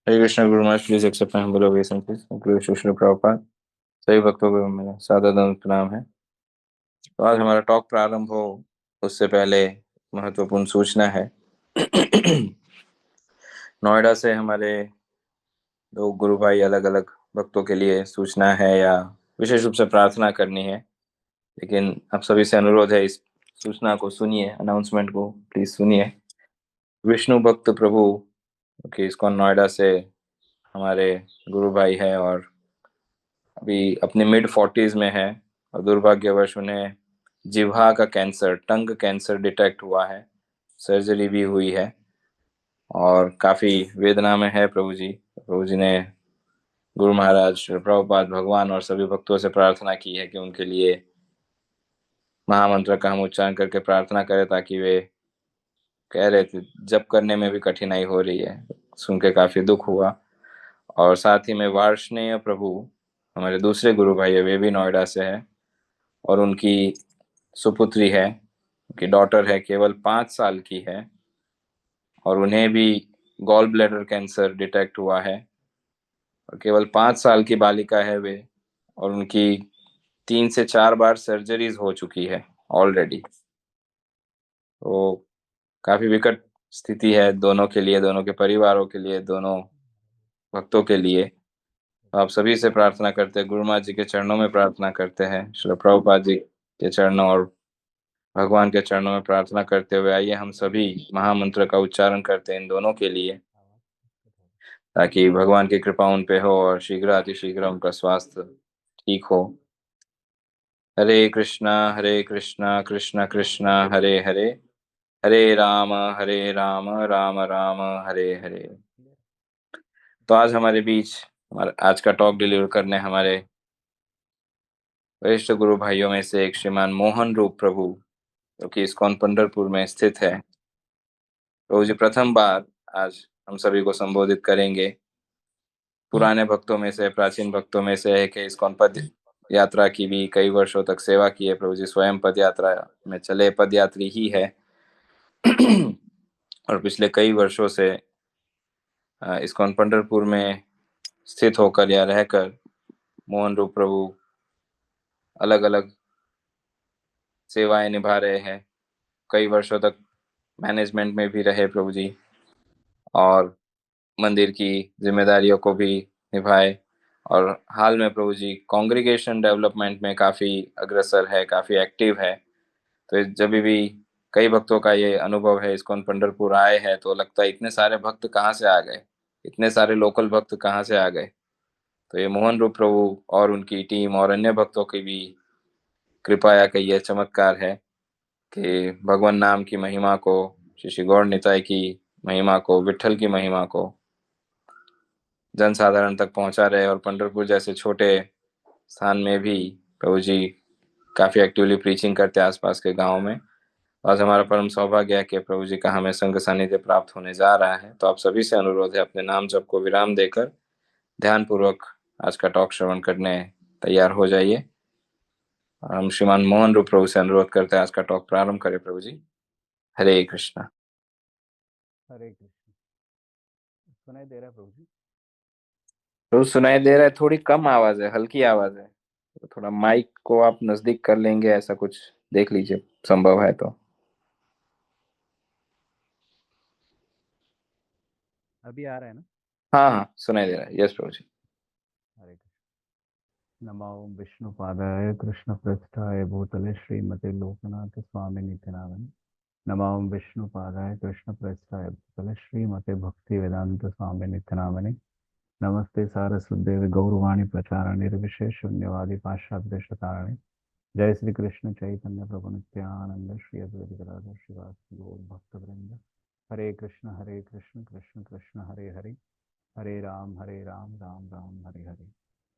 Hare Krishna guru Maharaj, please accept my humble obeisance. Include Shri Prabhupada. सभी भक्तों को मेरा सादर दंड प्रणाम है। तो आज हमारा टॉक प्रारंभ हो उससे पहले महत्वपूर्ण सूचना है। नोएडा से हमारे दो गुरु भाई अलग अलग भक्तों के लिए सूचना है या विशेष रूप से प्रार्थना करनी है, लेकिन आप सभी से अनुरोध है इस सूचना को सुनिए, अनाउंसमेंट को प्लीज सुनिए। विष्णु भक्त प्रभु कि इस्कॉन नोएडा से हमारे गुरु भाई है और अभी अपने मिड 40s में है और दुर्भाग्यवश उन्हें जिह्वा का कैंसर, टंग कैंसर डिटेक्ट हुआ है। सर्जरी भी हुई है और काफी वेदना में है प्रभु जी। प्रभु जी ने गुरु महाराज, प्रभुपाद, भगवान और सभी भक्तों से प्रार्थना की है कि उनके लिए महामंत्र का हम उच्चारण करके प्रार्थना करें, ताकि वे कह रहे थे जप करने में भी कठिनाई हो रही है। सुन के काफी दुख हुआ। और साथ ही में वार्ष्णेय प्रभु, हमारे दूसरे गुरु भाई है, वे भी नोएडा से है और उनकी सुपुत्री है, उनकी डॉटर है, केवल 5 साल की है और उन्हें भी गॉल ब्लैडर कैंसर डिटेक्ट हुआ है और केवल 5 साल की बालिका है वे, और उनकी 3 से 4 बार सर्जरीज हो चुकी है ऑलरेडी। तो काफी विकट स्थिति है दोनों के लिए, दोनों के परिवारों के लिए, दोनों भक्तों के लिए। तो आप सभी से प्रार्थना करते हैं, गुरु महाराज जी के चरणों में प्रार्थना करते हैं, श्री प्रभुपाद जी के चरणों और भगवान के चरणों में प्रार्थना करते हुए आइए हम सभी महामंत्र का उच्चारण करते हैं इन दोनों के लिए, ताकि भगवान की कृपा उन पे हो और शीघ्र अतिशीघ्र उनका स्वास्थ्य ठीक हो। हरे कृष्णा कृष्ण कृष्ण हरे हरे, हरे राम राम राम हरे हरे। तो आज हमारे बीच हमारा आज का टॉक डिलीवर करने हमारे वरिष्ठ गुरु भाइयों में से एक श्रीमान मोहन रूप प्रभु, जो कि इस्कॉन पंढरपुर में स्थित है। प्रभु जी प्रथम बार आज हम सभी को संबोधित करेंगे। पुराने भक्तों में से, प्राचीन भक्तों में से है कि इस्कॉन पद यात्रा की भी कई वर्षों तक सेवा की है। प्रभु जी स्वयं पद यात्रा में चले पद यात्री ही है। और पिछले कई वर्षों से इस्कॉन पंढरपुर में स्थित होकर या रहकर मोहन रूप प्रभु अलग अलग सेवाएं निभा रहे हैं। कई वर्षों तक मैनेजमेंट में भी रहे प्रभु जी और मंदिर की जिम्मेदारियों को भी निभाए। और हाल में प्रभु जी कॉन्ग्रीगेशन डेवलपमेंट में काफ़ी अग्रसर है, काफ़ी एक्टिव है। तो जब भी कई भक्तों का ये अनुभव है, इस्कॉन पंढरपुर आए हैं तो लगता है इतने सारे भक्त कहाँ से आ गए, इतने सारे लोकल भक्त कहाँ से आ गए। तो ये मोहन रूप प्रभु और उनकी टीम और अन्य भक्तों की भी कृपा या कहिए चमत्कार है कि भगवान नाम की महिमा को, श्री श्री गौर निताय की महिमा को, विट्ठल की महिमा को जन साधारण तक पहुंचा रहे। और पंढरपुर जैसे छोटे स्थान में भी प्रभु जी काफी एक्टिवली प्रीचिंग करते हैं आसपास के गांव में। आज हमारा परम सौभाग्य है कि प्रभु जी का हमें संग सानिध्य प्राप्त होने जा रहा है। तो आप सभी से अनुरोध है, अपने नाम जप को विराम देकर ध्यान पूर्वक आज का टॉक श्रवण करने तैयार हो जाइए। हम श्रीमान मोहन रूप प्रभु से अनुरोध करते हैं आज का टॉक प्रारंभ करें प्रभु जी। हरे कृष्णा। हरे कृष्ण। सुनाई दे रहा है प्रभु जी? प्रभु सुनाई दे रहा है, थोड़ी कम आवाज है, हल्की आवाज है। तो थोड़ा माइक को आप नजदीक कर लेंगे, ऐसा कुछ देख लीजिए संभव है तो। अभी आ रहा है ना? हाँ हाँ, सुनाई दे रहा है। यस प्रभु जी। हरे कृष्ण। नमो विष्णुपादाय कृष्ण पृष्ठाय भूतले श्रीमते लोकनाथ स्वामी नित्यानंद। नमो विष्णुपादाय कृष्ण पृष्ठाय भूतले श्रीमते भक्ति वेदांत स्वामी नित्यानंद। नमस्ते सारस्वती गौरवाणी प्रचार निर्विशेष शून्यवादी पाश्चात्य शतारणे। जय श्री कृष्ण चैतन्य प्रभु नित्यानंद श्री अद्वैत गदाधर श्रीवास गौर भक्त वृंद। हरे कृष्ण कृष्ण कृष्ण हरे हरे, हरे राम राम राम हरे हरे।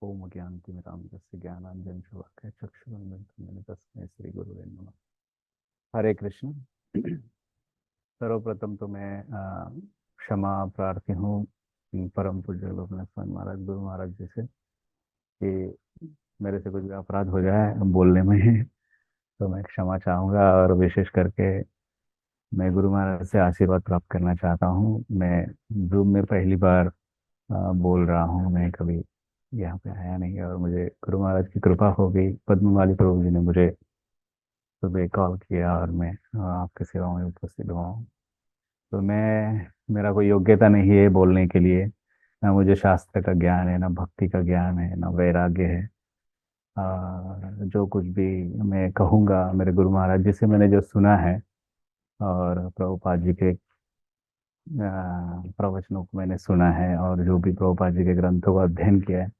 ओम ज्ञानतिमिरान्धस्य ज्ञानाञ्जन शलाकया चक्षुरुन्मिलितं तस्मै श्री गुरुवे नमः। हरे कृष्ण। सर्वप्रथम तो मैं क्षमा प्रार्थी हूँ परम पूज्य लोकनाथ स्वामी महाराज, गुरु महाराज जी से कि मेरे से कुछ भी अपराध हो जाए बोलने में, तो मैं क्षमा चाहूँगा। और विशेष करके मैं गुरु महाराज से आशीर्वाद प्राप्त करना चाहता हूँ। मैं जूम में पहली बार बोल रहा हूँ। मैं कभी यहाँ पे आया नहीं है और मुझे गुरु महाराज की कृपा हो गई। पद्ममाली प्रभु जी ने मुझे सुबह कॉल किया और मैं आपके सेवा में उपस्थित हुआ हूँ। तो मेरा कोई योग्यता नहीं है बोलने के लिए। ना मुझे शास्त्र का ज्ञान है, ना भक्ति का ज्ञान है, ना वैराग्य है। जो कुछ भी मैं कहूँगा मेरे गुरु महाराज जी से मैंने जो सुना है और प्रभुपाद जी के प्रवचनों को मैंने सुना है और जो भी प्रभुपाद जी के ग्रंथों का अध्ययन किया है,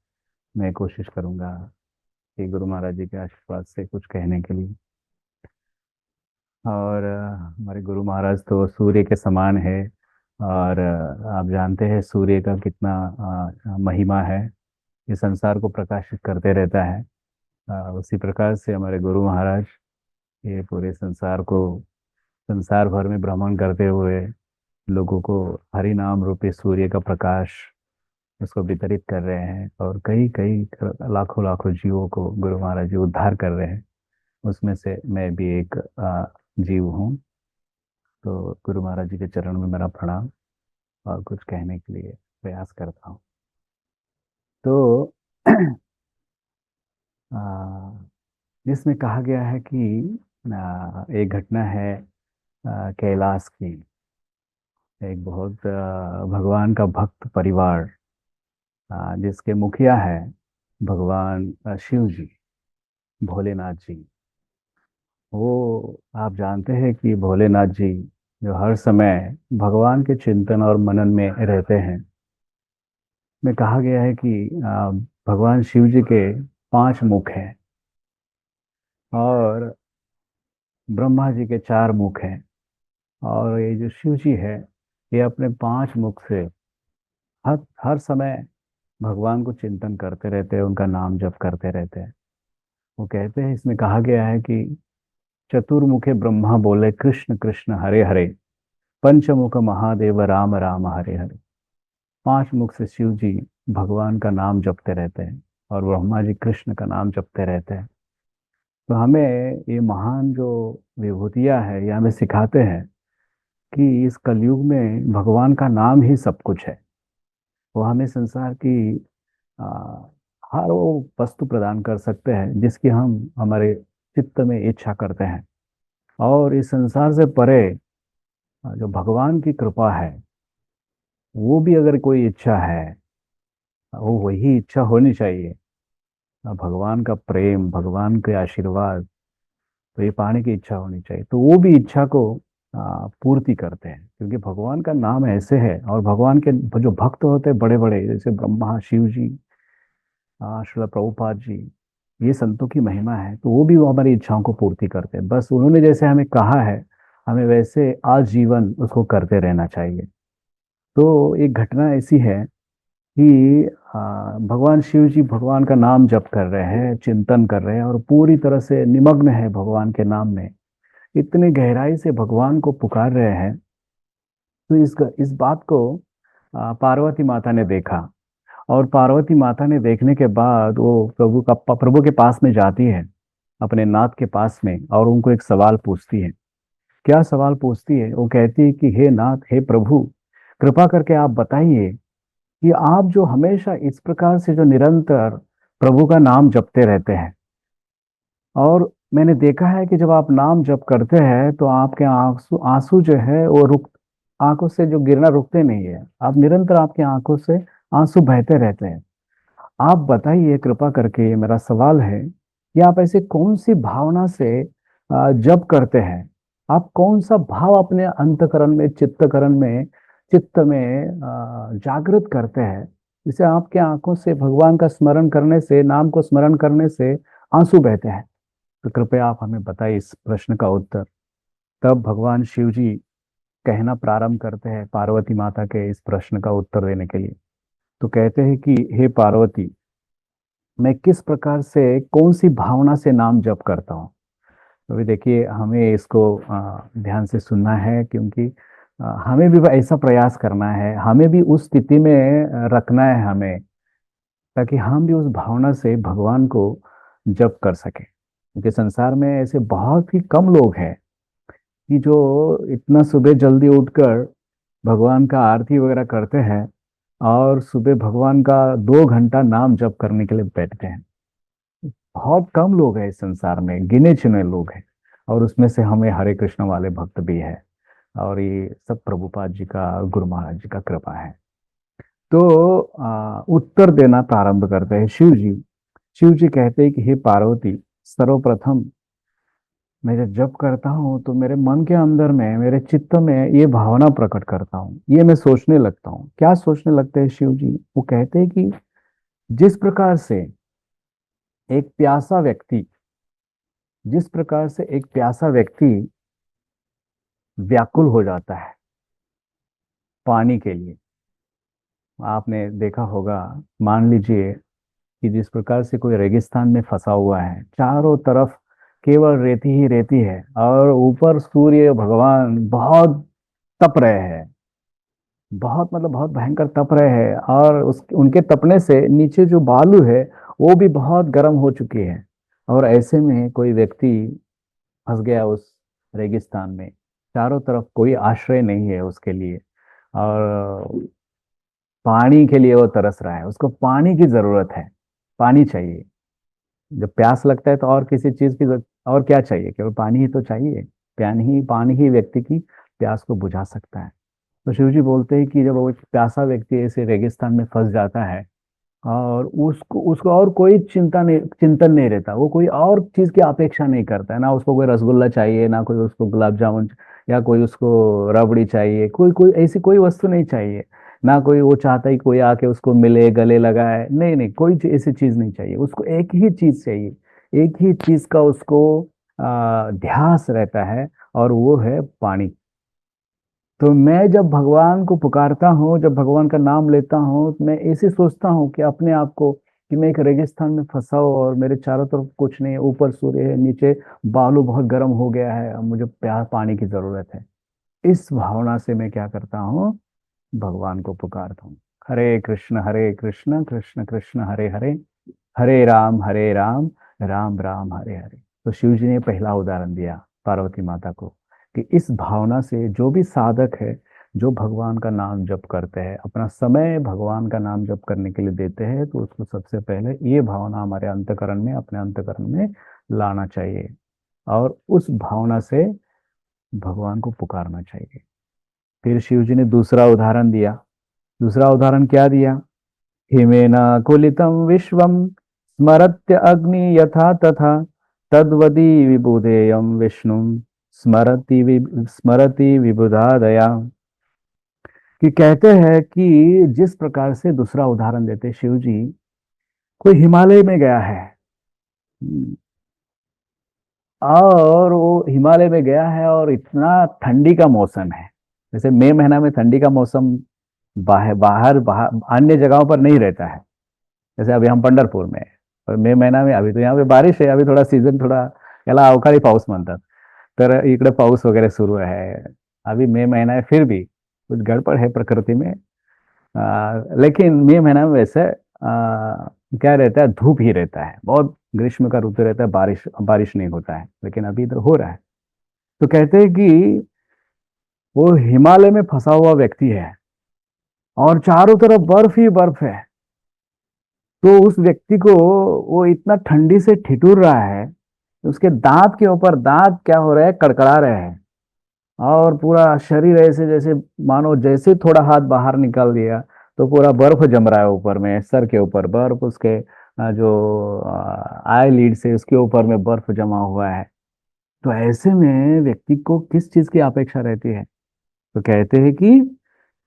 मैं कोशिश करूँगा कि गुरु महाराज जी के आशीर्वाद से कुछ कहने के लिए। और हमारे गुरु महाराज तो सूर्य के समान है। और आप जानते हैं सूर्य का कितना महिमा है। ये संसार को प्रकाशित करते रहता है। उसी प्रकार से हमारे गुरु महाराज ये पूरे संसार को, संसार भर में भ्रमण करते हुए लोगों को हरि नाम रूपी सूर्य का प्रकाश उसको वितरित कर रहे हैं और कई कई लाखों लाखों जीवों को गुरु महाराज जी उद्धार कर रहे हैं। उसमें से मैं भी एक जीव हूँ। तो गुरु महाराज जी के चरण में मेरा प्रणाम और कुछ कहने के लिए प्रयास करता हूँ। तो आ, जिसमें कहा गया है कि एक घटना है कैलाश की। एक बहुत भगवान का भक्त परिवार जिसके मुखिया है भगवान शिव जी, भोलेनाथ जी। वो आप जानते हैं कि भोलेनाथ जी जो हर समय भगवान के चिंतन और मनन में रहते हैं। में कहा गया है कि भगवान शिव जी के 5 मुख हैं और ब्रह्मा जी के 4 मुख हैं। और ये जो शिव जी है ये अपने 5 मुख से हर हर समय भगवान को चिंतन करते रहते हैं, उनका नाम जप करते रहते हैं। वो कहते हैं, इसमें कहा गया है कि चतुर्मुखे ब्रह्मा बोले कृष्ण कृष्ण हरे हरे, पंचमुख महादेव राम राम हरे हरे। 5 मुख से शिव जी भगवान का नाम जपते रहते हैं और ब्रह्मा जी कृष्ण का नाम जपते रहते हैं। तो हमें ये महान जो विभूतियाँ है ये हमें सिखाते हैं कि इस कलयुग में भगवान का नाम ही सब कुछ है। वो हमें संसार की आ, हर वो वस्तु प्रदान कर सकते हैं जिसकी हम हमारे चित्त में इच्छा करते हैं। और इस संसार से परे जो भगवान की कृपा है वो भी अगर कोई इच्छा है, वो वही इच्छा होनी चाहिए। भगवान का प्रेम, भगवान के आशीर्वाद, तो ये पाने की इच्छा होनी चाहिए। तो वो भी इच्छा को पूर्ति करते हैं क्योंकि भगवान का नाम ऐसे है। और भगवान के जो भक्त होते हैं बड़े बड़े, जैसे ब्रह्मा शिव जी, श्रील प्रभुपाद जी, ये संतों की महिमा है। तो वो हमारी इच्छाओं को पूर्ति करते हैं। बस उन्होंने जैसे हमें कहा है हमें वैसे आजीवन उसको करते रहना चाहिए। तो एक घटना ऐसी है कि भगवान शिव जी भगवान का नाम जप कर रहे हैं, चिंतन कर रहे हैं और पूरी तरह से निमग्न है भगवान के नाम में। इतने गहराई से भगवान को पुकार रहे हैं। तो इस बात को पार्वती माता ने देखा। और पार्वती माता ने देखने के बाद वो प्रभु के पास में जाती है, अपने नाथ के पास में, और उनको एक सवाल पूछती है। क्या सवाल पूछती है? वो कहती है कि हे नाथ, हे प्रभु, कृपा करके आप बताइए कि आप जो हमेशा इस प्रकार से जो निरंतर प्रभु का नाम जपते रहते हैं, और मैंने देखा है कि जब आप नाम जप करते हैं तो आपके आंसू आंसू जो है वो रुक, आंखों से जो गिरना रुकते नहीं है। आप निरंतर, आपकी आंखों से आंसू बहते रहते हैं। आप बताइए कृपा करके, ये मेरा सवाल है कि आप ऐसे कौन सी भावना से जप करते हैं? आप कौन सा भाव अपने अंतकरण में, चित्त में जागृत करते हैं जिसे आपके आंखों से भगवान का स्मरण करने से, नाम को स्मरण करने से आंसू बहते हैं? तो कृपया आप हमें बताइए इस प्रश्न का उत्तर। तब भगवान शिव जी कहना प्रारंभ करते हैं पार्वती माता के इस प्रश्न का उत्तर देने के लिए। तो कहते हैं कि हे पार्वती, मैं किस प्रकार से, कौन सी भावना से नाम जप करता हूँ। तो अभी देखिए, हमें इसको ध्यान से सुनना है क्योंकि हमें भी ऐसा प्रयास करना है, हमें भी उस स्थिति में रखना है हमें, ताकि हम भी उस भावना से भगवान को जप कर सके। क्योंकि संसार में ऐसे बहुत ही कम लोग हैं कि जो इतना सुबह जल्दी उठकर भगवान का आरती वगैरह करते हैं और सुबह भगवान का 2 घंटा नाम जप करने के लिए बैठते हैं। बहुत कम लोग हैं इस संसार में, गिने चुने लोग हैं। और उसमें से हमें हरे कृष्ण वाले भक्त भी है। और ये सब प्रभुपाद जी का, गुरु महाराज जी का कृपा है। तो उत्तर देना प्रारंभ करते हैं शिव जी। शिव जी कहते हैं कि हे पार्वती, सर्वप्रथम मैं जब जप करता हूँ तो मेरे मन के अंदर में, मेरे चित्त में ये भावना प्रकट करता हूँ, ये मैं सोचने लगता हूँ। क्या सोचने लगते हैं शिव जी? वो कहते हैं कि जिस प्रकार से एक प्यासा व्यक्ति जिस प्रकार से एक प्यासा व्यक्ति व्याकुल हो जाता है पानी के लिए। आपने देखा होगा, मान लीजिए कि जिस प्रकार से कोई रेगिस्तान में फंसा हुआ है, चारों तरफ केवल रेती ही रेती है, और ऊपर सूर्य भगवान बहुत तप रहे हैं। बहुत मतलब बहुत भयंकर तप रहे हैं, और उस उनके तपने से नीचे जो बालू है वो भी बहुत गर्म हो चुकी है। और ऐसे में कोई व्यक्ति फंस गया उस रेगिस्तान में, चारों तरफ कोई आश्रय नहीं है उसके लिए, और पानी के लिए वो तरस रहा है, उसको पानी की जरूरत है, पानी चाहिए। जब प्यास लगता है तो और किसी चीज की और क्या चाहिए? केवल पानी ही तो चाहिए। पानी ही व्यक्ति की प्यास को बुझा सकता है। तो शिव जी बोलते हैं कि जब वो एक प्यासा व्यक्ति ऐसे रेगिस्तान में फंस जाता है, और उसको उसको और कोई चिंतन नहीं रहता, वो कोई और चीज की अपेक्षा नहीं करता है। ना उसको कोई रसगुल्ला चाहिए, ना कोई उसको गुलाब जामुन, या कोई उसको रबड़ी चाहिए, कोई कोई ऐसी कोई वस्तु नहीं चाहिए। ना कोई वो चाहता है कि कोई आके उसको मिले, गले लगाए, नहीं नहीं, कोई ऐसी चीज नहीं चाहिए उसको। एक ही चीज चाहिए, एक ही चीज का उसको ध्यास रहता है, और वो है पानी। तो मैं जब भगवान को पुकारता हूँ, जब भगवान का नाम लेता हूँ, तो मैं ऐसे सोचता हूँ कि अपने आप को, कि मैं एक रेगिस्तान में फंसा हूँ और मेरे चारों तरफ कुछ नहीं है, ऊपर सूर्य है, नीचे बालू बहुत गर्म हो गया है, और मुझे प्यार पानी की जरूरत है। इस भावना से मैं क्या करता हूँ, भगवान को पुकारता हूँ। हरे कृष्ण कृष्ण कृष्ण हरे हरे, हरे राम राम राम हरे हरे। तो शिव जी ने पहला उदाहरण दिया पार्वती माता को, कि इस भावना से जो भी साधक है, जो भगवान का नाम जप करते हैं, अपना समय भगवान का नाम जप करने के लिए देते हैं, तो उसको सबसे पहले ये भावना हमारे अंतकरण में, अपने अंतकरण में लाना चाहिए, और उस भावना से भगवान को पुकारना चाहिए। फिर शिव जी ने दूसरा उदाहरण दिया। दूसरा उदाहरण क्या दिया? हिमेन कुलितं विश्वं स्मरत्य अग्नि यथा तथा, तद्वदी विबुधेयं विष्णु स्मरति विबुधादया। कि कहते हैं कि जिस प्रकार से, दूसरा उदाहरण देते शिव जी, कोई हिमालय में गया है, और वो हिमालय में गया है और इतना ठंडी का मौसम है। जैसे मई महीना में ठंडी का मौसम बाहर बाहर बाहर अन्य जगहों पर नहीं रहता है। जैसे अभी हम पंढरपूर में हैं, और मई महीना में अभी तो यहाँ पे बारिश है, अभी थोड़ा सीजन थोड़ा याला अवकाळी पाऊस म्हणतात, तर इकडे पाऊस वगैरह शुरू है। अभी मई महीना है, फिर भी कुछ गड़बड़ है प्रकृति में। लेकिन मई महीना में वैसे क्या रहता है, धूप ही रहता है, बहुत ग्रीष्म का ऋतु रहता है, बारिश बारिश नहीं होता है, लेकिन अभी इधर हो रहा है। तो कहते हैं कि वो हिमालय में फंसा हुआ व्यक्ति है, और चारों तरफ बर्फ ही बर्फ है। तो उस व्यक्ति को वो इतना ठंडी से ठिठुर रहा है, उसके दांत के ऊपर दांत क्या हो रहे हैं, कड़कड़ा रहे हैं, और पूरा शरीर ऐसे जैसे, मानो जैसे थोड़ा हाथ बाहर निकाल दिया तो पूरा बर्फ जम रहा है ऊपर में, सर के ऊपर बर्फ, उसके जो आई लीड से उसके ऊपर में बर्फ जमा हुआ है। तो ऐसे में व्यक्ति को किस चीज की अपेक्षा रहती है? तो कहते हैं कि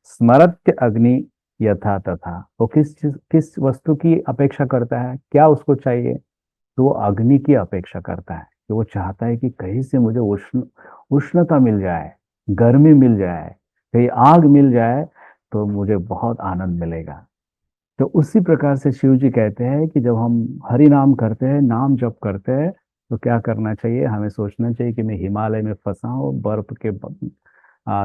स्मरत्य अग्नि यथा तथा। वो किस वस्तु की अपेक्षा करता है, क्या उसको चाहिए? तो वो अग्नि की अपेक्षा करता है, कि वो चाहता है कि कहीं से मुझे उष्णता मिल जाए, गर्मी मिल जाए, कहीं आग मिल जाए, तो मुझे बहुत आनंद मिलेगा। तो उसी प्रकार से शिव जी कहते हैं कि जब हम हरि नाम करते हैं, नाम जप करते हैं, तो क्या करना चाहिए? हमें सोचना चाहिए कि मैं हिमालय में फंसा हूँ, बर्फ के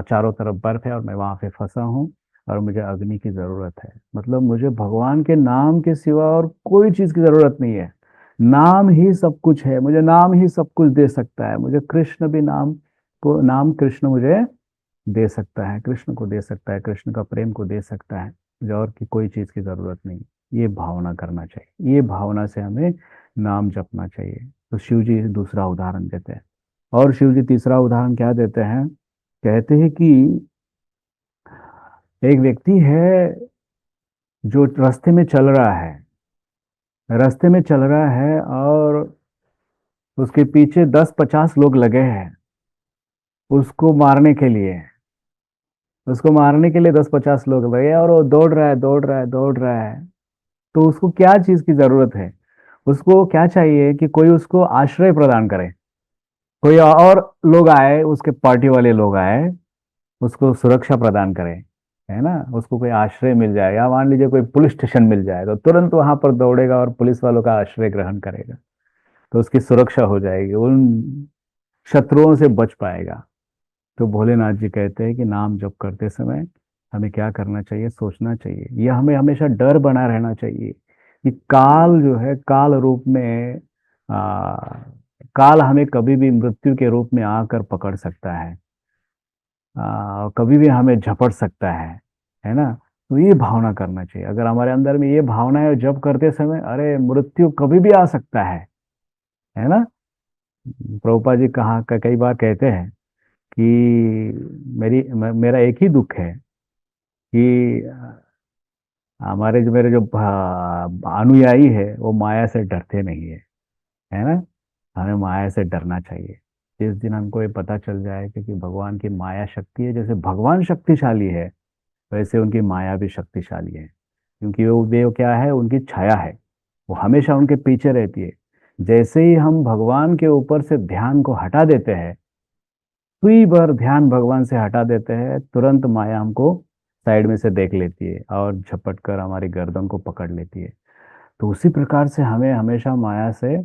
चारों तरफ बर्फ है, और मैं वहां पे फंसा हूँ, और मुझे अग्नि की जरूरत है। मतलब मुझे भगवान के नाम के सिवा और कोई चीज की जरूरत नहीं है। नाम ही सब कुछ है, मुझे नाम ही सब कुछ दे सकता है। मुझे कृष्ण भी नाम कृष्ण मुझे दे सकता है, कृष्ण को दे सकता है, कृष्ण का प्रेम को दे सकता है। और की कोई चीज़ की ज़रूरत नहीं। ये भावना करना चाहिए, ये भावना से हमें नाम जपना चाहिए। तो शिव जी दूसरा उदाहरण देते हैं। और शिव जी तीसरा उदाहरण क्या देते हैं? कहते हैं कि एक व्यक्ति है जो रास्ते में चल रहा है, रास्ते में चल रहा है, और उसके पीछे 10-50 लोग लगे हैं उसको मारने के लिए। उसको मारने के लिए 10-50 लोग लगे, और वो दौड़ रहा है, दौड़ रहा है, दौड़ रहा है। तो उसको क्या चीज की जरूरत है? उसको क्या चाहिए कि कोई उसको आश्रय प्रदान करे, कोई और लोग आए, उसके पार्टी वाले लोग आए, उसको सुरक्षा प्रदान करें, है ना। उसको कोई आश्रय मिल जाए, या मान लीजिए कोई पुलिस स्टेशन मिल जाए, तो तुरंत वहां पर दौड़ेगा और पुलिस वालों का आश्रय ग्रहण करेगा। तो उसकी सुरक्षा हो जाएगी, उन शत्रुओं से बच पाएगा। तो भोलेनाथ जी कहते हैं कि नाम जप करते समय हमें क्या करना चाहिए, सोचना चाहिए। यह हमें हमेशा डर बना रहना चाहिए कि काल जो है, काल रूप में आ, काल हमें कभी भी मृत्यु के रूप में आकर पकड़ सकता है, कभी भी हमें झपट सकता है ना। तो ये भावना करना चाहिए। अगर हमारे अंदर में ये भावना है जप करते समय, अरे मृत्यु कभी भी आ सकता है ना। प्रभुपाद जी कई बार कहते हैं कि मेरा एक ही दुख है कि हमारे जो मेरे जो अनुयायी है वो माया से डरते नहीं है ना। हमें माया से डरना चाहिए। जिस दिन हमको ये पता चल जाए कि भगवान की माया शक्ति है, जैसे भगवान शक्तिशाली है वैसे उनकी माया भी शक्तिशाली है, क्योंकि वो देव क्या है, उनकी छाया है, वो हमेशा उनके पीछे रहती है। जैसे ही हम भगवान के ऊपर से ध्यान को हटा देते हैं, सुई भर ध्यान भगवान से हटा देते हैं, तुरंत माया हमको साइड में से देख लेती है और झपट कर हमारी गर्दन को पकड़ लेती है। तो उसी प्रकार से हमें हमेशा माया से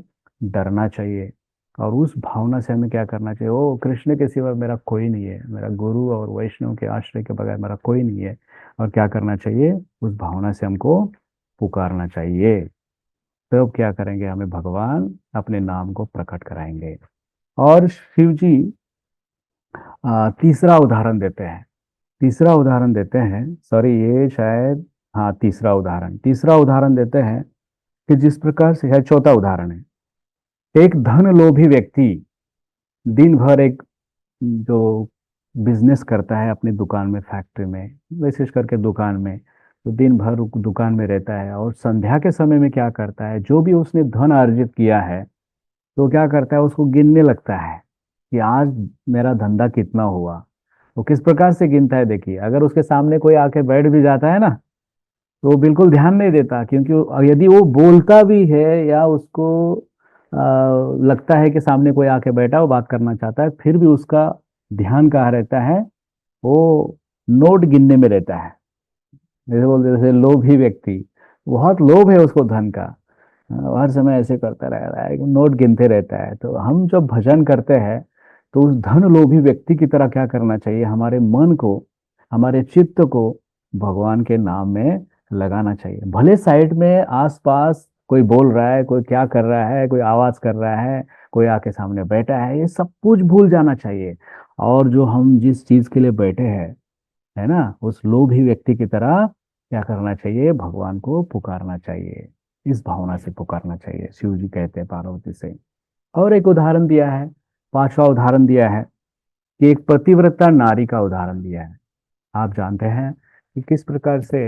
डरना चाहिए। और उस भावना से हमें क्या करना चाहिए, ओ कृष्ण के सिवा मेरा कोई नहीं है, मेरा गुरु और वैष्णव के आश्रय के बगैर मेरा कोई नहीं है। और क्या करना चाहिए, उस भावना से हमको पुकारना चाहिए। तो अब क्या करेंगे, हमें भगवान अपने नाम को प्रकट कराएंगे। और शिव जी तीसरा उदाहरण देते हैं। तीसरा उदाहरण देते हैं, सॉरी ये शायद, हाँ तीसरा उदाहरण देते हैं कि जिस प्रकार से है, चौथा उदाहरण है। एक धन लोभी व्यक्ति दिन भर एक जो बिजनेस करता है अपनी दुकान में, फैक्ट्री में, विशेष करके दुकान में, तो दिन भर दुकान में रहता है, और संध्या के समय में क्या करता है, जो भी उसने धन अर्जित किया है तो क्या करता है, उसको गिनने लगता है कि आज मेरा धंधा कितना हुआ। वो किस प्रकार से गिनता है, देखिए। अगर उसके सामने कोई आके बैठ भी जाता है ना, तो वो बिल्कुल ध्यान नहीं देता, क्योंकि यदि वो बोलता भी है या उसको लगता है कि सामने कोई आके बैठा, वो बात करना चाहता है, फिर भी उसका ध्यान कहाँ रहता है, वो नोट गिनने में रहता है। जैसे बोलते, जैसे लोभी व्यक्ति, बहुत लोभ है उसको धन का, हर समय ऐसे करता रहता है, नोट गिनते रहता है। तो हम जब भजन करते हैं तो उस धन लोभी व्यक्ति की तरह क्या करना चाहिए, हमारे मन को, हमारे चित्त को भगवान के नाम में लगाना चाहिए। भले साइड में आसपास कोई बोल रहा है, कोई क्या कर रहा है, कोई आवाज कर रहा है, कोई आके सामने बैठा है, ये सब कुछ भूल जाना चाहिए। और जो हम जिस चीज के लिए बैठे हैं, है ना, उस लोभी व्यक्ति की तरह क्या करना चाहिए, भगवान को पुकारना चाहिए। इस भावना से पुकारना चाहिए, शिव जी कहते हैं पार्वती से। और एक उदाहरण दिया है, पांचवा उदाहरण दिया है कि एक पतिव्रता नारी का उदाहरण दिया है। आप जानते हैं कि किस प्रकार से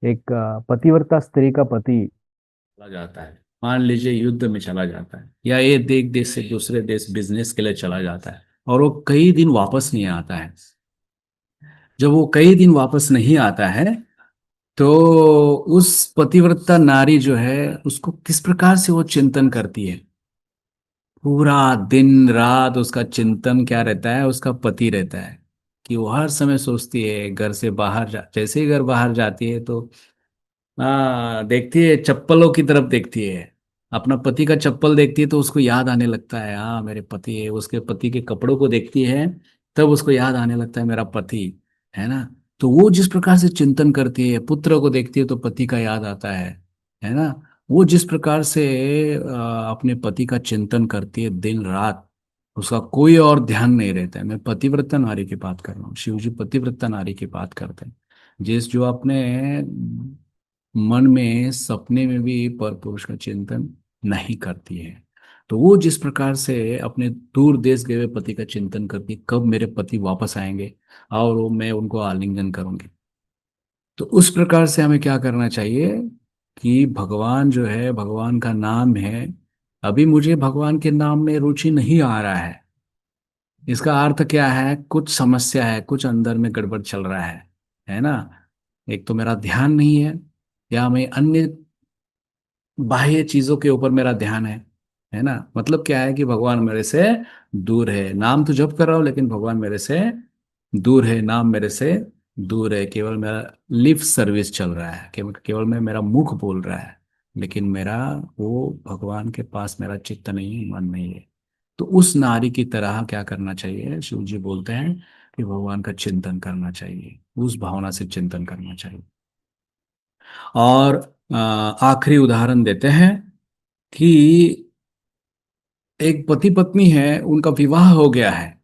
एक पतिव्रता स्त्री का पति चला जाता है, मान लीजिए युद्ध में चला जाता है, या एक देश से दूसरे देश बिजनेस के लिए चला जाता है, और वो कई दिन वापस नहीं आता है। जब वो कई दिन वापस नहीं आता है, तो उस पतिव्रता नारी जो है, उसको किस प्रकार से वो चिंतन करती है, पूरा दिन रात उसका चिंतन क्या रहता है, उसका पति रहता है। कि वो हर समय सोचती है, घर से बाहर जैसे ही घर बाहर जाती है तो देखती है, चप्पलों की तरफ देखती है, अपना पति का चप्पल देखती है तो उसको याद आने लगता है, हाँ मेरे पति है। उसके पति के कपड़ों को देखती है, तब उसको याद आने लगता है मेरा पति, है ना। तो वो जिस प्रकार से चिंतन करती है, पुत्र को देखती है तो पति का याद आता है ना। वो जिस प्रकार से अपने पति का चिंतन करती है दिन रात, उसका कोई और ध्यान नहीं रहता है। मैं पतिव्रता नारी की बात कर रहा हूँ, शिव जी पतिव्रता नारी की बात करते हैं। जिस जो अपने मन में सपने में भी पर पुरुष का चिंतन नहीं करती है, तो वो जिस प्रकार से अपने दूर देश गए हुए पति का चिंतन करती, कब मेरे पति वापस आएंगे और वो मैं उनको आलिंगन करूंगी। तो उस प्रकार से हमें क्या करना चाहिए कि भगवान जो है, भगवान का नाम है, अभी मुझे भगवान के नाम में रुचि नहीं आ रहा है, इसका अर्थ क्या है, कुछ समस्या है, कुछ अंदर में गड़बड़ चल रहा है ना। एक तो मेरा ध्यान नहीं है, या मैं अन्य बाह्य चीजों के ऊपर मेरा ध्यान है ना। मतलब क्या है कि भगवान मेरे से दूर है, नाम तो जप कर रहा हूं लेकिन भगवान मेरे से दूर है, नाम मेरे से दूर है, केवल मेरा लिप सर्विस चल रहा है, केवल केवल मैं मेरा मुख बोल रहा है, लेकिन मेरा वो भगवान के पास मेरा चित्त नहीं है, मन नहीं है। तो उस नारी की तरह क्या करना चाहिए, शिव जी बोलते हैं कि भगवान का चिंतन करना चाहिए, उस भावना से चिंतन करना चाहिए। और आखिरी उदाहरण देते हैं कि एक पति पत्नी है, उनका विवाह हो गया है,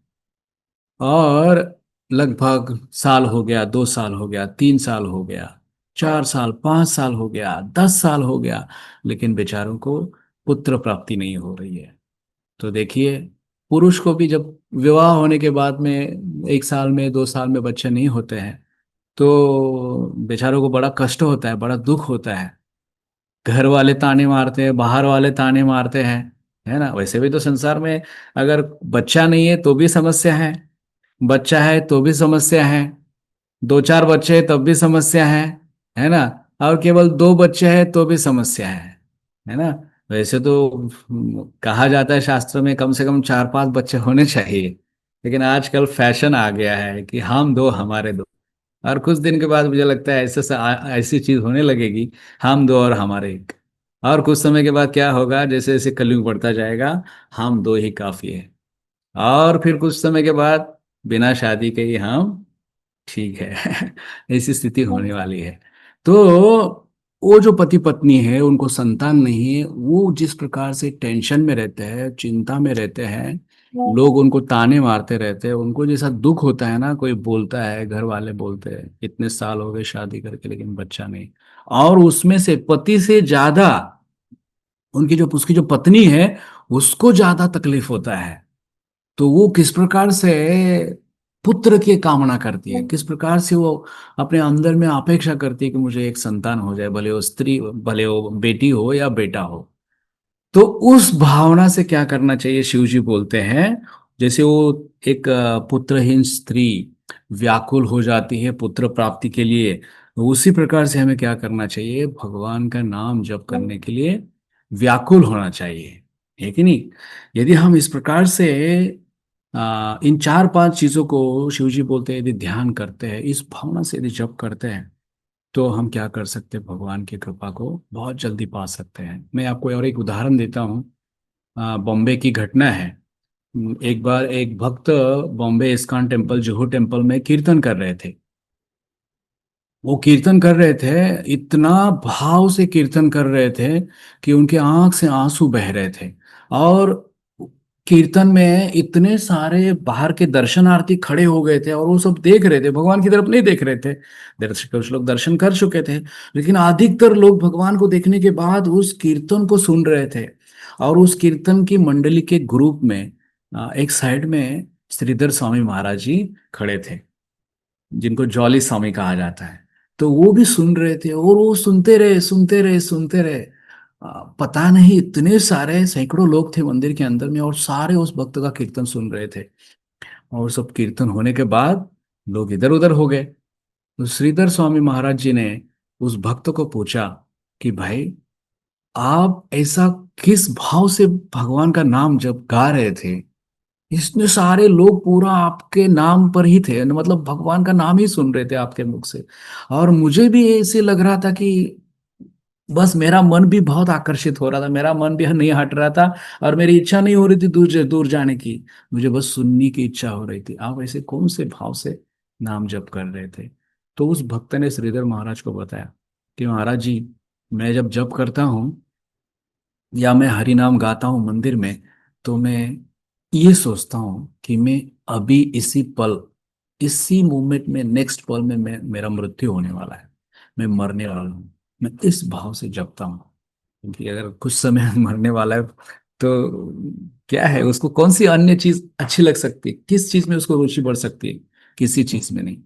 और लगभग साल हो गया, 2 साल हो गया, 3 साल हो गया, 4 साल, 5 साल हो गया, 10 साल हो गया, लेकिन बेचारों को पुत्र प्राप्ति नहीं हो रही है। तो देखिए, पुरुष को भी जब विवाह होने के बाद में 1 साल में, 2 साल में बच्चे नहीं होते हैं, तो बेचारों को बड़ा कष्ट होता है, बड़ा दुख होता है। घर वाले ताने मारते हैं, बाहर वाले ताने मारते हैं, है ना। वैसे भी तो संसार में अगर बच्चा नहीं है तो भी समस्या है, बच्चा है तो भी समस्या है, 2 4 बच्चे हैं तब भी समस्या है ना, और केवल 2 बच्चे हैं तो भी समस्या है ना। वैसे तो कहा जाता है शास्त्र में कम से कम 4 5 बच्चे होने चाहिए, लेकिन आजकल फैशन आ गया है कि हम दो हमारे दो, और कुछ दिन के बाद मुझे लगता है ऐसी चीज होने लगेगी, हम दो और हमारे एक। और कुछ समय के बाद क्या होगा, जैसे जैसे कलयुग बढ़ता जाएगा, हम दो ही काफी है। और फिर कुछ समय के बाद बिना शादी के ही हम ठीक है। ऐसी स्थिति होने वाली है। तो वो जो पति पत्नी है, उनको संतान नहीं है, वो जिस प्रकार से टेंशन में रहते हैं, चिंता में रहते हैं, लोग उनको ताने मारते रहते हैं, उनको जैसा दुख होता है ना, कोई बोलता है, घर वाले बोलते हैं इतने साल हो गए शादी करके लेकिन बच्चा नहीं, और उसमें से पति से ज्यादा उनकी जो उसकी जो पत्नी है, उसको ज्यादा तकलीफ होता है। तो वो किस प्रकार से पुत्र की कामना करती है, किस प्रकार से वो अपने अंदर में अपेक्षा करती है कि मुझे एक संतान हो जाए, भले वो स्त्री, भले वो बेटी हो या बेटा हो। तो उस भावना से क्या करना चाहिए, शिव जी बोलते हैं, जैसे वो एक पुत्रहीन स्त्री व्याकुल हो जाती है पुत्र प्राप्ति के लिए, तो उसी प्रकार से हमें क्या करना चाहिए, भगवान का नाम जप करने के लिए व्याकुल होना चाहिए, है कि नहीं। यदि हम इस प्रकार से इन 4 5 चीजों को शिव जी बोलते हैं, यदि ध्यान करते हैं, इस भावना से यदि जप करते हैं, तो हम क्या कर सकते हैं, भगवान की कृपा को बहुत जल्दी पा सकते हैं। मैं आपको और एक उदाहरण देता हूँ। बॉम्बे की घटना है। एक बार एक भक्त Bombay ISKCON temple, Juhu temple में कीर्तन कर रहे थे। वो कीर्तन कर रहे थे, इतना भाव से कीर्तन कर रहे थे कि उनके आंख से आंसू बह रहे थे। और कीर्तन में इतने सारे बाहर के दर्शनार्थी खड़े हो गए थे, और वो सब देख रहे थे, भगवान की तरफ नहीं देख रहे थे। दर्शक कुछ लोग दर्शन कर चुके थे, लेकिन अधिकतर लोग भगवान को देखने के बाद उस कीर्तन को सुन रहे थे। और उस कीर्तन की मंडली के ग्रुप में एक साइड में श्रीधर स्वामी महाराज जी खड़े थे, जिनको जॉली स्वामी कहा जाता है। तो वो भी सुन रहे थे, और वो सुनते रहे, सुनते रहे, सुनते रहे। पता नहीं इतने सारे सैकड़ों लोग थे मंदिर के अंदर में, और सारे उस भक्त का कीर्तन सुन रहे थे। और सब कीर्तन होने के बाद लोग इधर उधर हो गए। तो श्रीधर स्वामी महाराज जी ने उस भक्त को पूछा कि भाई, आप ऐसा किस भाव से भगवान का नाम जब गा रहे थे, इसमें सारे लोग पूरा आपके नाम पर ही थे, मतलब भगवान का नाम ही सुन रहे थे आपके मुख से, और मुझे भी ऐसे लग रहा था कि बस मेरा मन भी बहुत आकर्षित हो रहा था, मेरा मन भी नहीं हट रहा था, और मेरी इच्छा नहीं हो रही थी दूर दूर जाने की, मुझे बस सुनने की इच्छा हो रही थी, आप ऐसे कौन से भाव से नाम जप कर रहे थे। तो उस भक्त ने श्रीधर महाराज को बताया कि महाराज जी, मैं जब जप करता हूँ या मैं हरि नाम गाता हूँ मंदिर में, तो मैं ये सोचता हूँ कि मैं अभी इसी पल इसी मोमेंट में, नेक्स्ट पल में मेरा मृत्यु होने वाला है, मैं मरने वाला हूँ, मैं इस भाव से जपता हूँ। क्योंकि अगर कुछ समय मरने वाला है तो क्या है, उसको कौन सी अन्य चीज अच्छी लग सकती है, किस चीज में उसको रुचि बढ़ सकती है? किसी चीज में नहीं।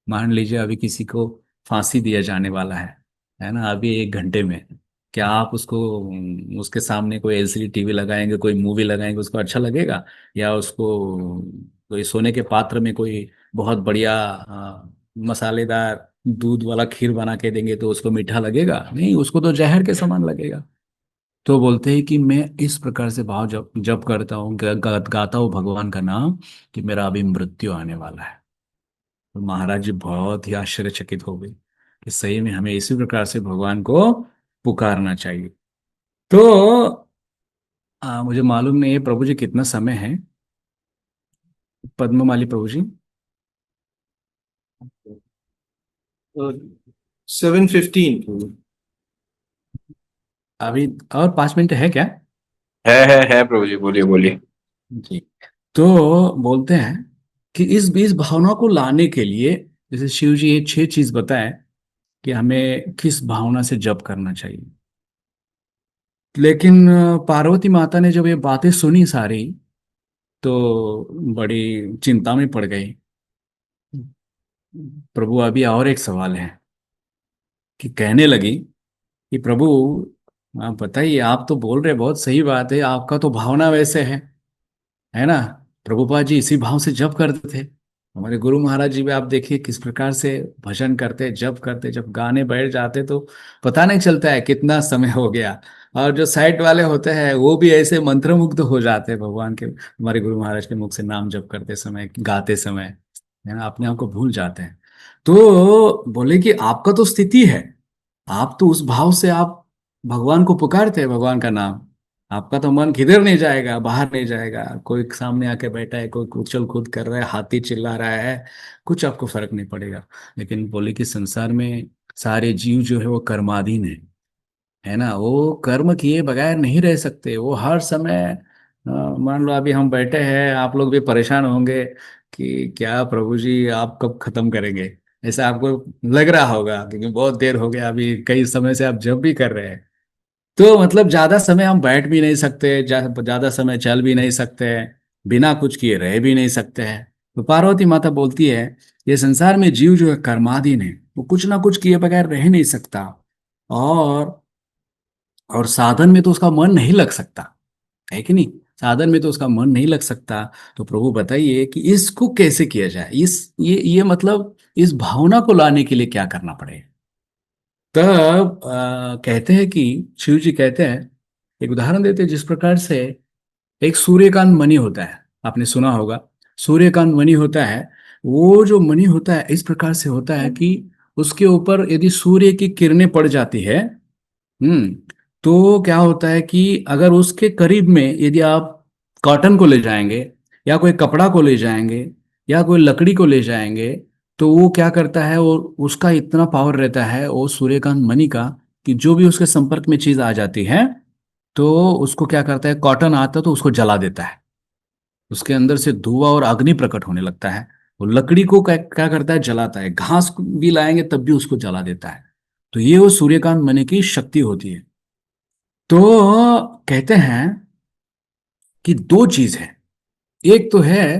मान लीजिए अभी किसी को फांसी दिया जाने वाला है ना, अभी 1 घंटे में, क्या आप उसको उसके सामने कोई एलसीडी टीवी लगाएंगे, कोई मूवी लगाएंगे, उसको अच्छा लगेगा? या उसको कोई सोने के पात्र में कोई बहुत बढ़िया मसालेदार दूध वाला खीर बना के देंगे तो उसको मीठा लगेगा? नहीं, उसको तो जहर के समान लगेगा। तो बोलते हैं कि मैं इस प्रकार से भाव जब जब करता हूँ, गाता हूँ भगवान का नाम, कि मेरा अभी मृत्यु आने वाला है। तो महाराज जी बहुत ही आश्चर्यचकित हो गए कि सही में हमें इसी प्रकार से भगवान को पुकारना चाहिए। तो मुझे मालूम नहीं है प्रभु जी कितना समय है, पद्ममाली प्रभु जी। 7:15। अभी और 5 मिनट है क्या? है प्रभु जी, बोलिए बोलिए। जी। तो बोलते हैं कि इस बीज भावना को लाने के लिए, जैसे शिव जी ये 6 चीज बताए कि हमें किस भावना से जप करना चाहिए। लेकिन पार्वती माता ने जब ये बातें सुनी सारी, तो बड़ी चिंता में पड़ गई। प्रभु अभी और एक सवाल है, कि कहने लगी कि प्रभु आप बताइए, आप तो बोल रहे बहुत सही बात है, आपका तो भावना वैसे है ना? प्रभुपाद जी इसी भाव से जप करते थे। हमारे गुरु महाराज जी भी आप देखिए किस प्रकार से भजन करते, जप करते, जब गाने बैठ जाते तो पता नहीं चलता है कितना समय हो गया। और जो साइड वाले होते हैं वो भी ऐसे मंत्रमुग्ध हो जाते हैं भगवान के, हमारे गुरु महाराज के मुख से नाम जप करते समय, गाते समय, है ना, अपने आप को भूल जाते हैं। तो बोले कि आपका तो स्थिति है, आप तो उस भाव से आप भगवान को पुकारते हैं, भगवान का नाम, आपका तो मन किधर नहीं जाएगा, बाहर नहीं जाएगा। कोई सामने आके बैठा है, कोई उछल कूद कर रहा है, हाथी चिल्ला रहा है, कुछ आपको फर्क नहीं पड़ेगा। लेकिन बोले कि संसार में सारे जीव जो है वो कर्माधीन है ना, वो कर्म किए बगैर नहीं रह सकते। वो हर समय मान लो अभी हम बैठे हैं, आप लोग भी परेशान होंगे कि क्या प्रभु जी आप कब खत्म करेंगे, ऐसा आपको लग रहा होगा, क्योंकि बहुत देर हो गया, अभी कई समय से आप जब भी कर रहे हैं। तो मतलब ज्यादा समय हम बैठ भी नहीं सकते, ज्यादा समय चल भी नहीं सकते हैं, बिना कुछ किए रह भी नहीं सकते हैं। तो पार्वती माता बोलती है, ये संसार में जीव जो है कर्माधीन है, वो कुछ ना कुछ किए बगैर रह नहीं सकता। और और साधन में तो उसका मन नहीं लग सकता, है कि नहीं? साधन में तो उसका मन नहीं लग सकता। तो प्रभु बताइए कि इसको कैसे किया जाए, इस ये मतलब इस भावना को लाने के लिए क्या करना पड़ेगा? तब कहते हैं कि शिव जी कहते हैं, एक उदाहरण देते हैं, जिस प्रकार से एक सूर्यकांत मणि होता है, आपने सुना होगा, सूर्यकांत मणि होता है। वो जो मणि होता है इस प्रकार से होता है कि उसके ऊपर यदि सूर्य की किरणें पड़ जाती है, हम्म, तो क्या होता है कि अगर उसके करीब में यदि आप कॉटन को ले जाएंगे, या कोई कपड़ा को ले जाएंगे, या कोई लकड़ी को ले जाएंगे, तो वो क्या करता है, वो उसका इतना पावर रहता है वो सूर्यकांत मणि का, कि जो भी उसके संपर्क में चीज आ जाती है तो उसको क्या करता है, कॉटन आता है तो उसको जला देता है। उसके अंदर से धुआं और अग्नि प्रकट होने लगता है। वो लकड़ी को क्या क्या करता है, जलाता है, घास भी लाएंगे तब भी उसको जला देता है। तो ये वो सूर्यकांत मणि की शक्ति होती है। तो कहते हैं कि 2 चीज है। एक तो है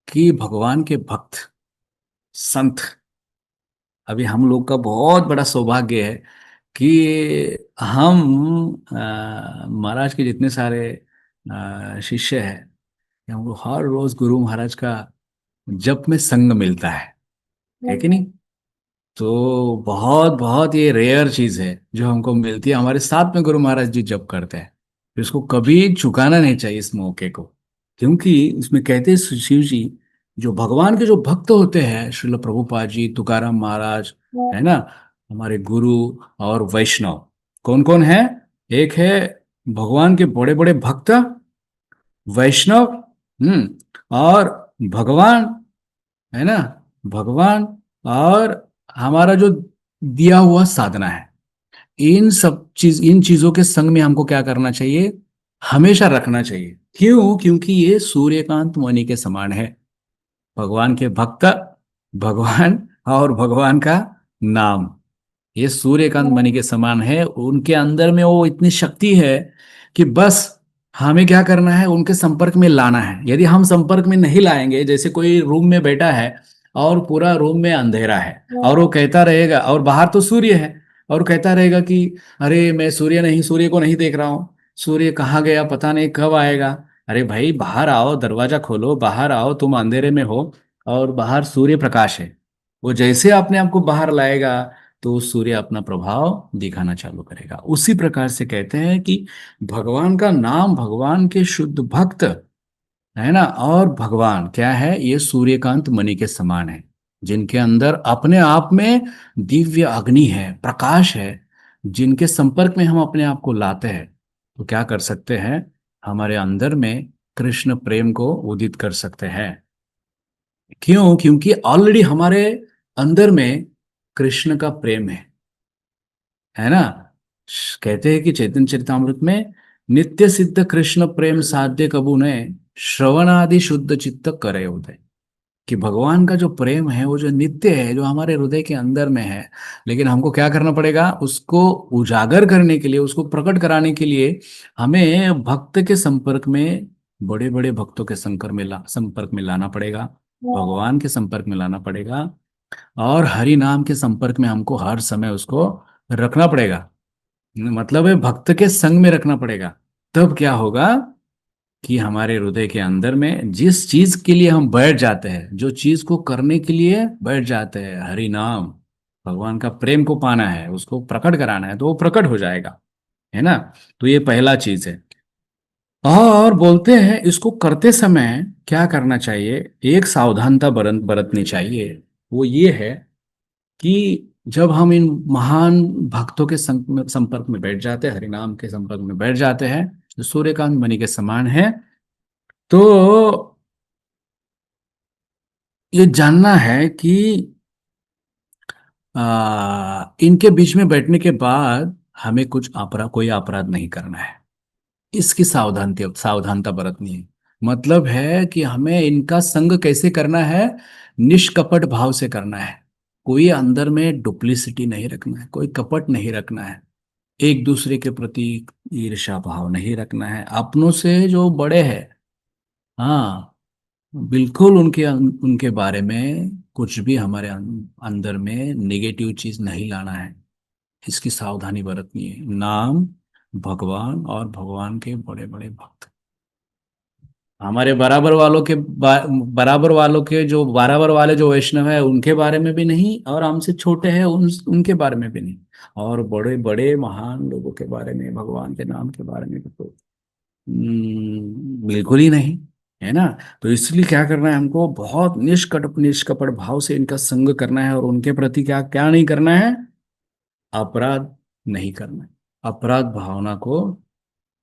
कि भगवान के भक्त संत, अभी हम लोग का बहुत बड़ा सौभाग्य है कि हम महाराज के जितने सारे शिष्य हैं, हमको हर रोज गुरु महाराज का जप में संग मिलता है कि नहीं? तो बहुत बहुत ये रेयर चीज है जो हमको मिलती है, हमारे साथ में गुरु महाराज जी जप करते हैं। तो इसको कभी चुकाना नहीं चाहिए इस मौके को, क्योंकि इसमें कहते हैं शिव जी, जो भगवान के जो भक्त होते हैं, श्रील प्रभुपाद जी, तुकाराम महाराज, है ना, हमारे गुरु और वैष्णव, कौन कौन है? एक है भगवान के बड़े बड़े भक्त वैष्णव, और भगवान, है ना, भगवान, और हमारा जो दिया हुआ साधना है, इन चीजों के संग में हमको क्या करना चाहिए, हमेशा रखना चाहिए। क्यों? क्योंकि ये सूर्यकांत मणि के समान है। भगवान के भक्त भगवान और भगवान का नाम, ये सूर्यकांत मणि के समान है। उनके अंदर में वो इतनी शक्ति है कि बस हमें क्या करना है, उनके संपर्क में लाना है। यदि हम संपर्क में नहीं लाएंगे, जैसे कोई रूम में बैठा है और पूरा रूम में अंधेरा है और वो कहता रहेगा, और बाहर तो सूर्य है, और कहता रहेगा कि अरे मैं सूर्य को नहीं देख रहा हूँ, सूर्य कहाँ गया, पता नहीं कब आएगा। अरे भाई बाहर आओ, दरवाजा खोलो, बाहर आओ, तुम अंधेरे में हो और बाहर सूर्य प्रकाश है। वो जैसे अपने आप को बाहर लाएगा तो सूर्य अपना प्रभाव दिखाना चालू करेगा। उसी प्रकार से कहते हैं कि भगवान का नाम, भगवान के शुद्ध भक्त है ना, और भगवान क्या है, ये सूर्यकांत मणि के समान है, जिनके अंदर अपने आप में दिव्य अग्नि है, प्रकाश है, जिनके संपर्क में हम अपने आप को लाते हैं तो क्या कर सकते हैं, हमारे अंदर में कृष्ण प्रेम को उदित कर सकते हैं। क्यों? क्योंकि ऑलरेडी हमारे अंदर में कृष्ण का प्रेम है ना। कहते हैं कि चैतन्य चरितामृत में, नित्य सिद्ध कृष्ण प्रेम साध्य कबू ने, श्रवणादि शुद्ध चित्त करे उदय। कि भगवान का जो प्रेम है वो जो नित्य है, जो हमारे हृदय के अंदर में है, लेकिन हमको क्या करना पड़ेगा, उसको उजागर करने के लिए, उसको प्रकट कराने के लिए हमें भक्त के संपर्क में, बड़े बड़े भक्तों के संपर्क में लाना पड़ेगा, भगवान के संपर्क में लाना पड़ेगा, और हरि नाम के संपर्क में हमको हर समय उसको रखना पड़ेगा। मतलब है भक्त के संग में रखना पड़ेगा। तब क्या होगा कि हमारे हृदय के अंदर में जिस चीज के लिए हम बैठ जाते हैं, जो चीज को करने के लिए बैठ जाते हैं, हरि नाम, भगवान का प्रेम को पाना है, उसको प्रकट कराना है, तो वो प्रकट हो जाएगा, है ना। तो ये पहला चीज है। और बोलते हैं इसको करते समय क्या करना चाहिए, एक सावधानता बरतनी चाहिए। वो ये है कि जब हम इन महान भक्तों के संपर्क में बैठ जाते हैं, हरिनाम के संपर्क में बैठ जाते हैं, जो सूर्यकांत मणि के समान है, तो ये जानना है कि इनके बीच में बैठने के बाद हमें कोई अपराध नहीं करना है। इसकी सावधानता बरतनी है। मतलब है कि हमें इनका संग कैसे करना है, निष्कपट भाव से करना है। कोई अंदर में डुप्लिसिटी नहीं रखना है, कोई कपट नहीं रखना है, एक दूसरे के प्रति ईर्ष्या भाव नहीं रखना है। अपनों से जो बड़े हैं, हाँ, बिल्कुल उनके उनके बारे में कुछ भी हमारे अंदर में नेगेटिव चीज नहीं लाना है। इसकी सावधानी बरतनी है। नाम, भगवान और भगवान के बड़े बड़े भक्त, हमारे बराबर वाले जो वैष्णव है उनके बारे में भी नहीं, और हमसे छोटे हैं उनके बारे में भी नहीं, और बड़े बड़े महान लोगों के बारे में, भगवान के नाम के बारे में भी तो बिल्कुल ही नहीं, है ना। तो इसलिए क्या करना है, हमको बहुत निष्कपट भाव से इनका संग करना है, और उनके प्रति क्या क्या नहीं करना है, अपराध नहीं करना है, अपराध भावना को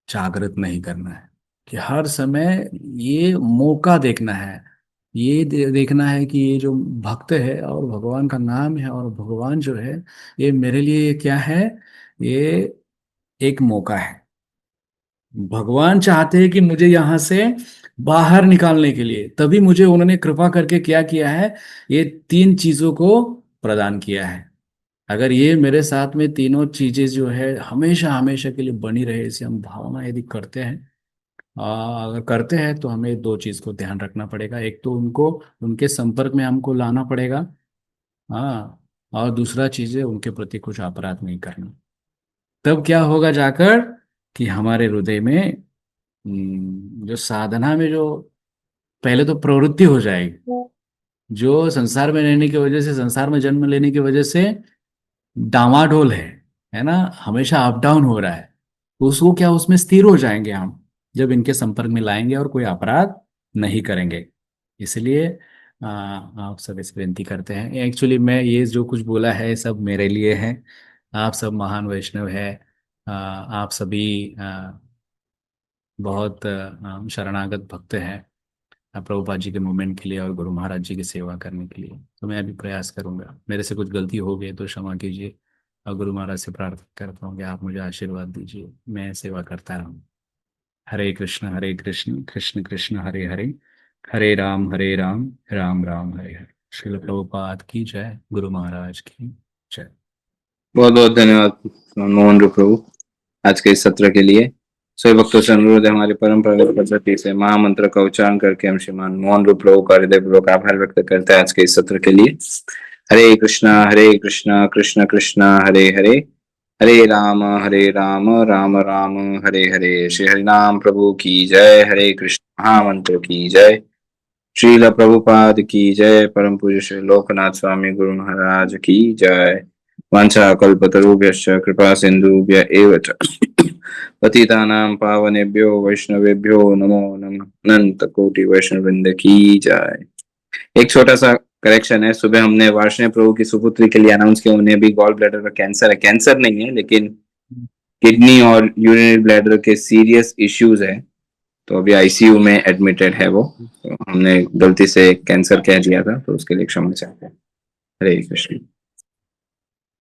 जागृत नहीं करना है। कि हर समय ये मौका देखना है, ये देखना है कि ये जो भक्त है और भगवान का नाम है और भगवान जो है, ये मेरे लिए क्या है, ये एक मौका है। भगवान चाहते हैं कि मुझे यहाँ से बाहर निकालने के लिए, तभी मुझे उन्होंने कृपा करके क्या किया है, ये तीन चीजों को प्रदान किया है। अगर ये मेरे साथ में तीनों चीजें जो है हमेशा हमेशा के लिए बनी रहे, इसे हम भावना यदि करते हैं, अगर करते हैं तो हमें दो चीज को ध्यान रखना पड़ेगा। एक तो उनको, उनके संपर्क में हमको लाना पड़ेगा, हाँ, और दूसरा चीज है उनके प्रति कुछ अपराध नहीं करना। तब क्या होगा जाकर कि हमारे हृदय में जो साधना में जो पहले तो प्रवृत्ति हो जाएगी, जो संसार में रहने की वजह से, संसार में जन्म लेने की वजह से डामाडोल है ना, हमेशा अप डाउन हो रहा है, तो उसको क्या, उसमें स्थिर हो जाएंगे हम जब इनके संपर्क में लाएंगे और कोई अपराध नहीं करेंगे। इसलिए आप सब इस विनती करते हैं। एक्चुअली मैं ये जो कुछ बोला है सब मेरे लिए है। आप सब महान वैष्णव है, आप सभी बहुत शरणागत भक्त हैं प्रभुपाद जी के मूवमेंट के लिए और गुरु महाराज जी की सेवा करने के लिए। तो मैं अभी प्रयास करूंगा, मेरे से कुछ गलती हो गई तो क्षमा कीजिए, और गुरु महाराज से प्रार्थना करता हूँ कि आप मुझे आशीर्वाद दीजिए, मैं सेवा करता रहूँ। हरे कृष्ण कृष्ण कृष्ण हरे हरे, हरे राम राम राम हरे हरे। श्रील प्रभुपाद की जय, गुरु महाराज की जय। बहुत बहुत धन्यवाद मोहन रूप प्रभु आज के इस सत्र के लिए। सभी भक्तों से अनुरोध है हमारी परंपरागत पद्धति से महामंत्र का उच्चारण करके हम श्रीमान मोहन रूप प्रभु का हृदयपूर्वक आभार व्यक्त करते हैं आज के इस सत्र के लिए। हरे कृष्णा कृष्ण कृष्ण हरे हरे, हरे राम राम राम हरे हरे। श्री हरिनाम प्रभु की जय। हरे कृष्ण महामंत्र की जय। श्रील प्रभुपाद की जय। परम पूज्य श्री लोकनाथ स्वामी गुरु महाराज की जय। वांछा कल्पतरुभ्यश्च कृपा सिंधुभ्य एव च पतितानां पावनेभ्यो वैष्णवेभ्यो नमो नमः। अनंत कोटि वैष्णववृंद की जय। एक छोटा सा करेक्शन है, सुबह हमने वार्षणेय प्रभु की सुपुत्री के लिए अनाउंस किया, उन्हें भी गॉल ब्लैडर का कैंसर है। कैंसर नहीं है लेकिन किडनी और यूरिनरी ब्लैडर के सीरियस इश्यूज है, तो अभी आईसीयू में एडमिटेड है वो। तो हमने गलती से कैंसर कह दिया था, तो उसके लिए क्षमा चाहते हैं। हरे कृष्ण।